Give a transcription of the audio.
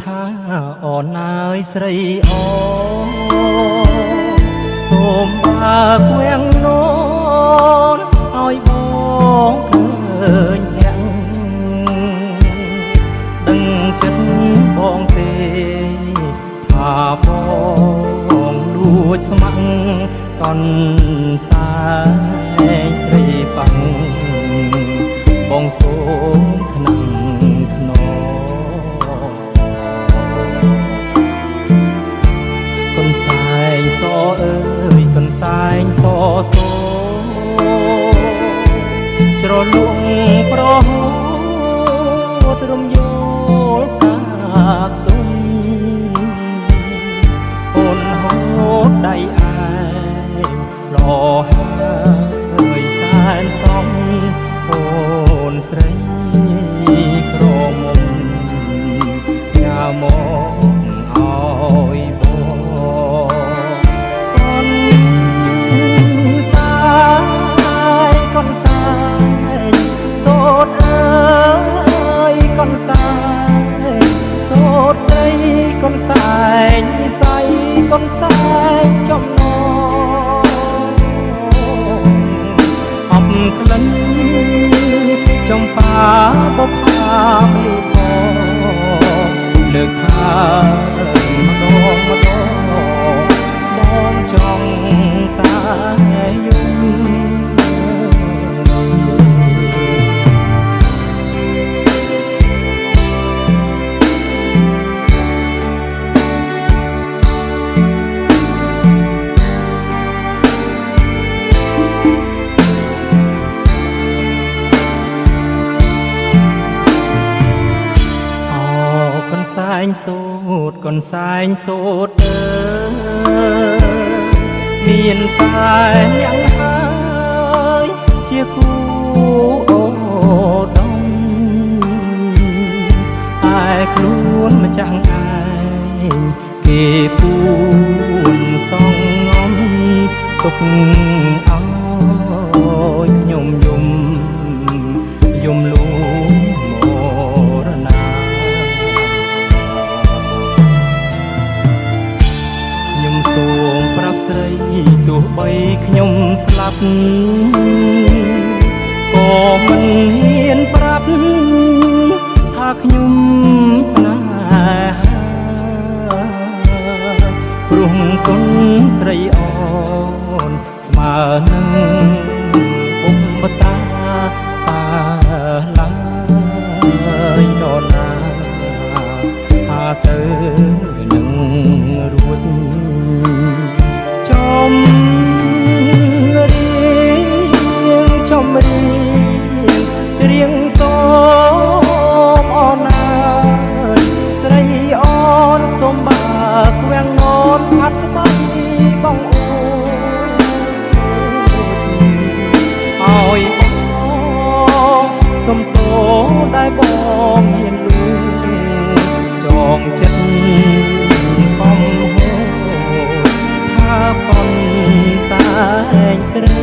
ថាអូនអើយស្រីអូសូមបើកវាំងនោនឲ្យបងឃើញញាំងដឹងចិត្តបងទេថាបងលួចស្ម័គ្រកនសាយស្រីប៉ាំងបងសូមថ្នាំថ្នកូនសែងសអើយកូនសែងសសូច្រលួងប្រហូតរំយល់កាទុំអូនហូតដៃឯងលោហើយសែនសំអូនស្រីក្រមុំយ៉ាមកអើយបងកូនសាយកូនសាយសូតអើយកូនសាយសូតស្រីកូនសាយនិស័យកូនសាយចំណងក្លិនចំបាបុផាមលីផងលើកថាម្ដងម្ដងបងចង់តែយំសែងសូតកូនសែងសូតអើមានតែយ៉ាងហើយជាគូអូដំតែខ្លួនម្ចាស់ឯងគេពួនសងងំទុកឲ្យខ្ញុំយំលូមរណាសូមប្រាប់ស្រីទោះបីខ្ញុំស្លាប់ក៏មិនហ៊ានប្រាប់ថាខ្ញុំស្នេហាព្រោះគុណស្រីអូនស្មើនឹងឧបតាឡើយនរណាថាទៅនឹងរួចចំរៀងច្រៀងសូមអូនអើយស្រីអូនសូមបើកវាំងនោនផាត់ស្បៃបងអូនឲ្យបងសុំទោដែលបងហ៊ានលួងចងចិត្តកំហូរថាកូនសែងស្រី